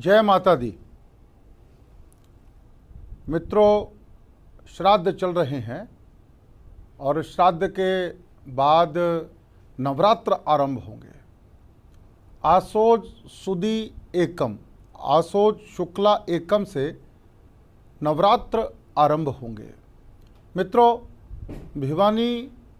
जय माता दी। मित्रों, श्राद्ध चल रहे हैं और श्राद्ध के बाद नवरात्र आरंभ होंगे। आसोज सुदी एकम, आसोज शुक्ला एकम से नवरात्र आरंभ होंगे। मित्रों, भिवानी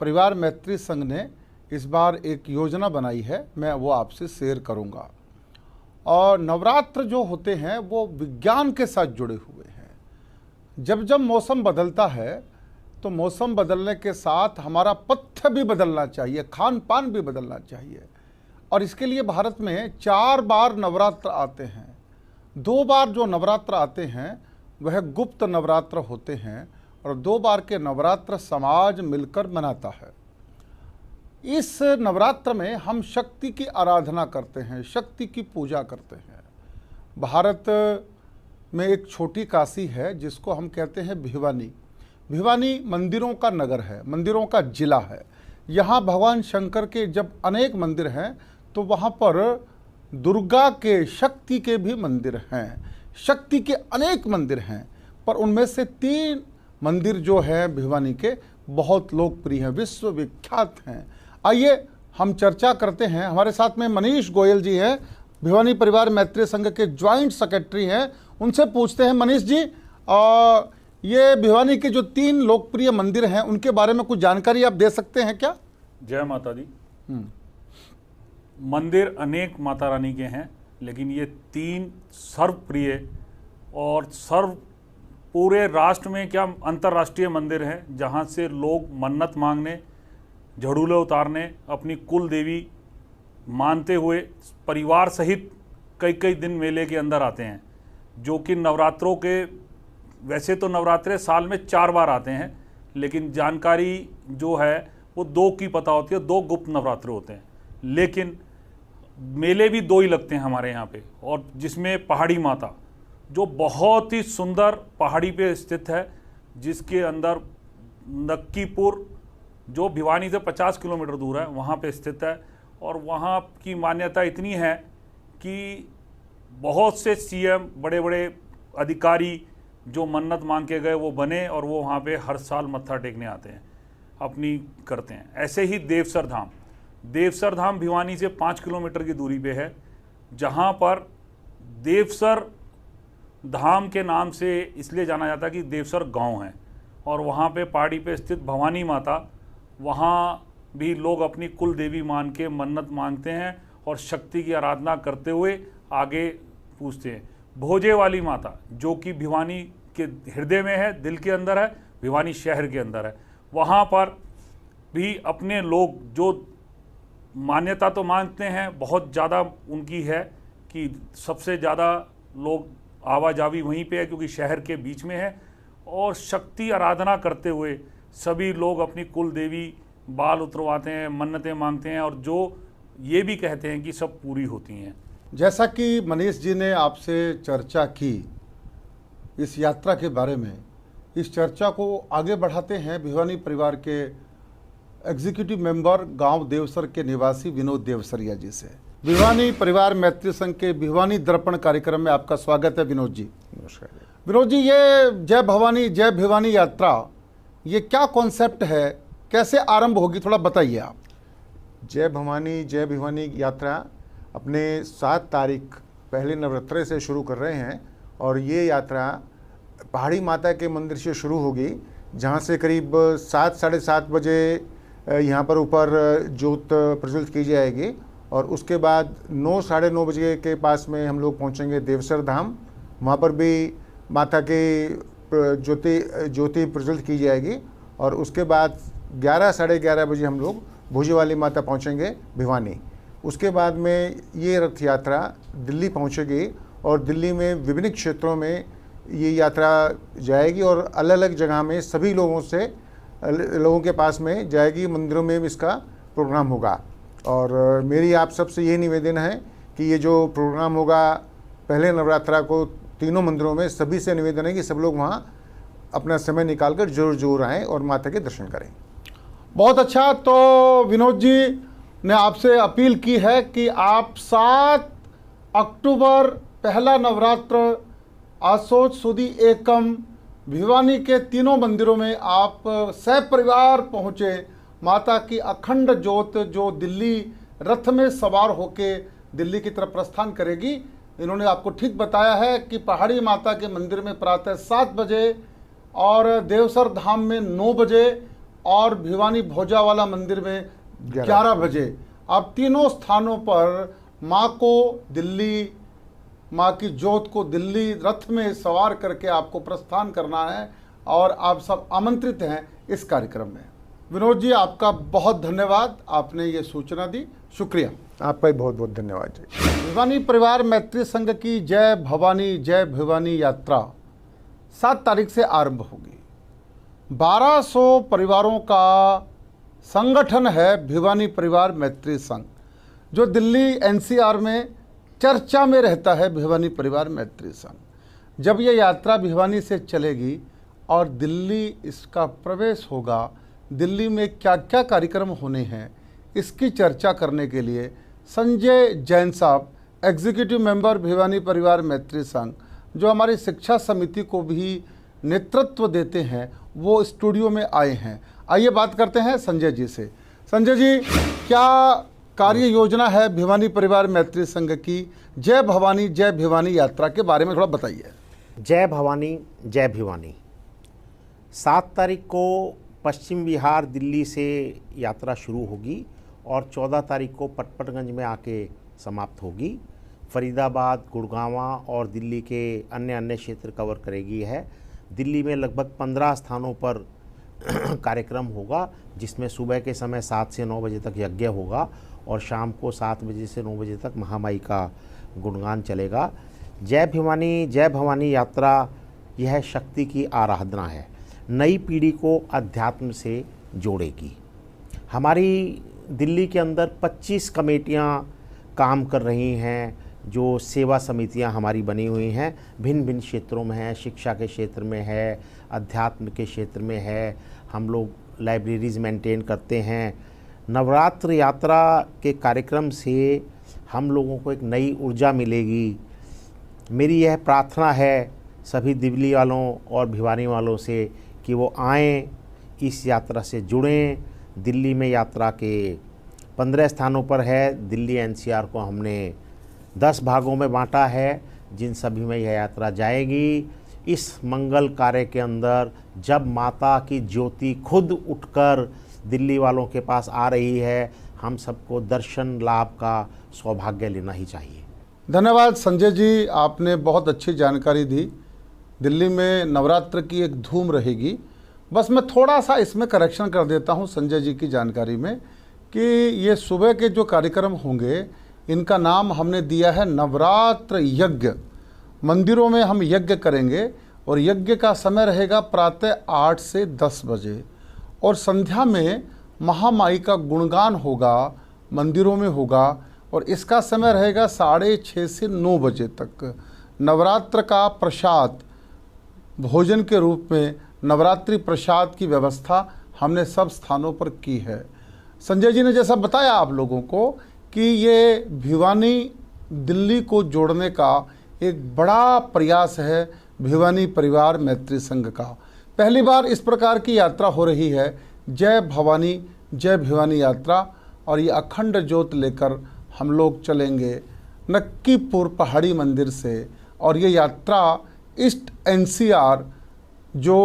परिवार मैत्री संघ ने इस बार एक योजना बनाई है, मैं वो आपसे शेयर करूंगा। और नवरात्र जो होते हैं वो विज्ञान के साथ जुड़े हुए हैं। जब जब मौसम बदलता है तो मौसम बदलने के साथ हमारा पथ्य भी बदलना चाहिए, खान पान भी बदलना चाहिए। और इसके लिए भारत में 4 बार नवरात्र आते हैं। 2 बार जो नवरात्र आते हैं वह गुप्त नवरात्र होते हैं और 2 बार के नवरात्र समाज मिलकर मनाता है। इस नवरात्र में हम शक्ति की आराधना करते हैं, शक्ति की पूजा करते हैं। भारत में एक छोटी काशी है जिसको हम कहते हैं भिवानी। भिवानी मंदिरों का नगर है, मंदिरों का जिला है। यहाँ भगवान शंकर के जब अनेक मंदिर हैं तो वहाँ पर दुर्गा के, शक्ति के भी मंदिर हैं। शक्ति के अनेक मंदिर हैं, पर उनमें से 3 मंदिर जो हैं भिवानी के बहुत लोकप्रिय हैं, विश्वविख्यात हैं। आइए हम चर्चा करते हैं। हमारे साथ में मनीष गोयल जी हैं, भिवानी परिवार मैत्री संघ के ज्वाइंट सेक्रेटरी हैं। उनसे पूछते हैं, मनीष जी, ये भिवानी के जो 3 लोकप्रिय मंदिर हैं उनके बारे में कुछ जानकारी आप दे सकते हैं क्या? जय माता दी। मंदिर अनेक माता रानी के हैं, लेकिन ये 3 सर्वप्रिय और पूरे राष्ट्र में क्या अंतर्राष्ट्रीय मंदिर हैं, जहाँ से लोग मन्नत मांगने, झड़ूले उतारने, अपनी कुल देवी मानते हुए परिवार सहित कई कई दिन मेले के अंदर आते हैं। जो कि नवरात्रों के, वैसे तो नवरात्रे साल में 4 बार आते हैं, लेकिन जानकारी जो है वो 2 की पता होती है। 2 गुप्त नवरात्रे होते हैं, लेकिन मेले भी 2 ही लगते हैं हमारे यहाँ पे। और जिसमें पहाड़ी माता, जो बहुत ही सुंदर पहाड़ी पे स्थित है, जिसके अंदर नक्कीपुर, जो भिवानी से 50 किलोमीटर दूर है, वहाँ पे स्थित है। और वहाँ की मान्यता इतनी है कि बहुत से सीएम, बड़े बड़े अधिकारी जो मन्नत मांग के गए वो बने, और वो वहाँ पे हर साल मत्था टेकने आते हैं, अपनी करते हैं। ऐसे ही देवसर धाम, देवसर धाम भिवानी से 5 किलोमीटर की दूरी पे है, जहाँ पर देवसर धाम के नाम से इसलिए जाना जाता है कि देवसर गांव है। और वहाँ पे पहाड़ी पे स्थित भवानी माता, वहाँ भी लोग अपनी कुल देवी मान के मन्नत मांगते हैं और शक्ति की आराधना करते हुए आगे पूछते हैं। भोजे वाली माता, जो कि भिवानी के हृदय में है, दिल के अंदर है, भिवानी शहर के अंदर है, वहाँ पर भी अपने लोग जो मान्यता तो मांगते हैं, बहुत ज़्यादा उनकी है कि सबसे ज़्यादा लोग आवाजावी वहीं पे है, क्योंकि शहर के बीच में है। और शक्ति आराधना करते हुए सभी लोग अपनी कुल देवी बाल उतरवाते हैं, मन्नतें मांगते हैं, और जो ये भी कहते हैं कि सब पूरी होती हैं। जैसा कि मनीष जी ने आपसे चर्चा की इस यात्रा के बारे में, इस चर्चा को आगे बढ़ाते हैं भिवानी परिवार के एग्जीक्यूटिव मेंबर, गांव देवसर के निवासी विनोद देवसरिया जी से। भिवानी परिवार मैत्री संघ के भिवानी दर्पण कार्यक्रम में आपका स्वागत है विनोद जी। नमस्कार विनोद जी, ये जय भवानी जय भिवानी यात्रा, ये क्या कॉन्सेप्ट है, कैसे आरंभ होगी, थोड़ा बताइए आप। जय भवानी जय भिवानी यात्रा अपने 7 तारीख पहले नवरात्रे से शुरू कर रहे हैं। और ये यात्रा पहाड़ी माता के मंदिर से शुरू होगी, जहाँ से करीब 7 साढ़े 7 बजे यहाँ पर ऊपर ज्योत प्रज्वलित की जाएगी। और उसके बाद 9 साढ़े 9 बजे के पास में हम लोग पहुँचेंगे देवसर धाम। वहाँ पर भी माता की ज्योति प्रज्वलित की जाएगी। और उसके बाद 11 साढ़े 11 बजे हम लोग भोजे वाली माता पहुँचेंगे भिवानी। उसके बाद में ये रथ यात्रा दिल्ली पहुँचेगी और दिल्ली में विभिन्न क्षेत्रों में ये यात्रा जाएगी और अलग अलग जगह में सभी लोगों के पास में जाएगी। मंदिरों में भी इसका प्रोग्राम होगा। और मेरी आप सबसे ये निवेदन है कि ये जो प्रोग्राम होगा पहले नवरात्रा को तीनों मंदिरों में, सभी से निवेदन है कि सब लोग वहाँ अपना समय निकालकर जरूर आएँ और माता के दर्शन करें। बहुत अच्छा। तो विनोद जी ने आपसे अपील की है कि आप 7 अक्टूबर पहला नवरात्र आसोज सुदी एकम भिवानी के तीनों मंदिरों में आप सपरिवार पहुँचे। माता की अखंड ज्योत जो दिल्ली रथ में सवार होके दिल्ली की तरफ प्रस्थान करेगी, इन्होंने आपको ठीक बताया है कि पहाड़ी माता के मंदिर में प्रातः 7 बजे और देवसर धाम में 9 बजे और भिवानी भोजावाला मंदिर में 11 बजे आप तीनों स्थानों पर माँ को दिल्ली, माँ की ज्योत को दिल्ली रथ में सवार करके आपको प्रस्थान करना है और आप सब आमंत्रित हैं इस कार्यक्रम में। विनोद जी, आपका बहुत धन्यवाद, आपने ये सूचना दी, शुक्रिया। आपका भी बहुत बहुत धन्यवाद जी। भिवानी परिवार मैत्री संघ की जय भवानी यात्रा 7 तारीख से आरंभ होगी। 1200 परिवारों का संगठन है भिवानी परिवार मैत्री संघ, जो दिल्ली एनसीआर में चर्चा में रहता है। भिवानी परिवार मैत्री संघ जब ये यात्रा भिवानी से चलेगी और दिल्ली इसका प्रवेश होगा, दिल्ली में क्या क्या कार्यक्रम होने हैं इसकी चर्चा करने के लिए संजय जैन साहब, एग्जीक्यूटिव मेंबर भिवानी परिवार मैत्री संघ, जो हमारी शिक्षा समिति को भी नेतृत्व देते हैं, वो स्टूडियो में आए हैं। आइए बात करते हैं संजय जी से। संजय जी, क्या कार्य योजना है भिवानी परिवार मैत्री संघ की जय भिवानी यात्रा के बारे में थोड़ा बताइए। जय भवानी जय भिवानी 7 तारीख को पश्चिम बिहार दिल्ली से यात्रा शुरू होगी और 14 तारीख को पटपटगंज में आके समाप्त होगी। फरीदाबाद, गुड़गांवा और दिल्ली के अन्य क्षेत्र कवर करेगी है। दिल्ली में लगभग 15 स्थानों पर कार्यक्रम होगा, जिसमें सुबह के समय 7 से 9 बजे तक यज्ञ होगा और शाम को 7 बजे से 9 बजे तक महामाई का गुणगान चलेगा। जय भवानी यात्रा यह शक्ति की आराधना है, नई पीढ़ी को अध्यात्म से जोड़ेगी। हमारी दिल्ली के अंदर 25 कमेटियां काम कर रही हैं, जो सेवा समितियां हमारी बनी हुई हैं, भिन्न भिन्न क्षेत्रों में है, शिक्षा के क्षेत्र में है, अध्यात्म के क्षेत्र में है। हम लोग लाइब्रेरीज़ मेंटेन करते हैं। नवरात्र यात्रा के कार्यक्रम से हम लोगों को एक नई ऊर्जा मिलेगी। मेरी यह प्रार्थना है सभी दिल्ली वालों और भिवानी वालों से कि वो आएँ, इस यात्रा से जुड़ें। दिल्ली में यात्रा के 15 स्थानों पर है। दिल्ली एनसीआर को हमने 10 भागों में बांटा है, जिन सभी में यह यात्रा जाएगी। इस मंगल कार्य के अंदर जब माता की ज्योति खुद उठकर दिल्ली वालों के पास आ रही है, हम सबको दर्शन लाभ का सौभाग्य लेना ही चाहिए। धन्यवाद संजय जी, आपने बहुत अच्छी जानकारी दी। दिल्ली में नवरात्र की एक धूम रहेगी। बस मैं थोड़ा सा इसमें करेक्शन कर देता हूं संजय जी की जानकारी में कि ये सुबह के जो कार्यक्रम होंगे, इनका नाम हमने दिया है नवरात्र यज्ञ। मंदिरों में हम यज्ञ करेंगे और यज्ञ का समय रहेगा प्रातः 8 से 10 बजे और संध्या में महामाई का गुणगान होगा, मंदिरों में होगा और इसका समय रहेगा 6:30 से 9 बजे तक। नवरात्र का प्रसाद भोजन के रूप में नवरात्रि प्रसाद की व्यवस्था हमने सब स्थानों पर की है। संजय जी ने जैसा बताया आप लोगों को कि ये भिवानी दिल्ली को जोड़ने का एक बड़ा प्रयास है भिवानी परिवार मैत्री संघ का। पहली बार इस प्रकार की यात्रा हो रही है, जय भिवानी यात्रा, और ये अखंड ज्योत लेकर हम लोग चलेंगे नक्कीपुर पहाड़ी मंदिर से। और ये यात्रा ईस्ट एनसीआर जो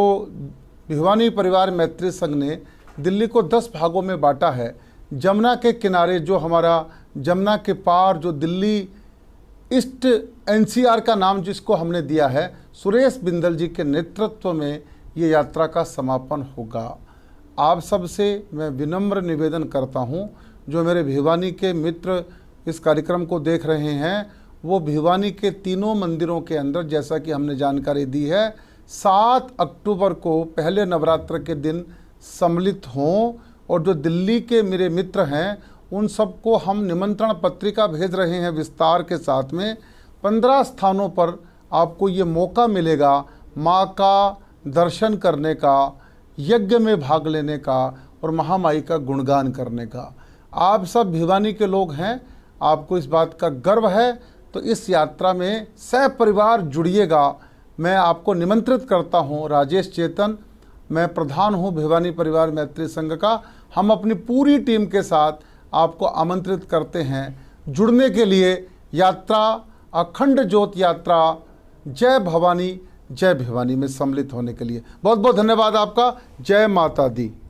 भिवानी परिवार मैत्री संघ ने दिल्ली को 10 भागों में बांटा है, जमुना के किनारे, जो हमारा जमुना के पार जो दिल्ली ईस्ट एनसीआर का नाम जिसको हमने दिया है, सुरेश बिंदल जी के नेतृत्व में ये यात्रा का समापन होगा। आप सबसे मैं विनम्र निवेदन करता हूँ, जो मेरे भिवानी के मित्र इस कार्यक्रम को देख रहे हैं, वो भिवानी के तीनों मंदिरों के अंदर, जैसा कि हमने जानकारी दी है, 7 अक्टूबर को पहले नवरात्र के दिन सम्मिलित हों। और जो दिल्ली के मेरे मित्र हैं, उन सबको हम निमंत्रण पत्रिका भेज रहे हैं विस्तार के साथ में। 15 स्थानों पर आपको ये मौका मिलेगा माँ का दर्शन करने का, यज्ञ में भाग लेने का और महामाई का गुणगान करने का। आप सब भिवानी के लोग हैं, आपको इस बात का गर्व है तो इस यात्रा में सहपरिवार जुड़िएगा। मैं आपको निमंत्रित करता हूं। राजेश चेतन, मैं प्रधान हूं भिवानी परिवार मैत्री संघ का। हम अपनी पूरी टीम के साथ आपको आमंत्रित करते हैं जुड़ने के लिए। यात्रा अखंड ज्योत यात्रा जय भवानी जय भिवानी में सम्मिलित होने के लिए। बहुत बहुत धन्यवाद आपका। जय माता दी।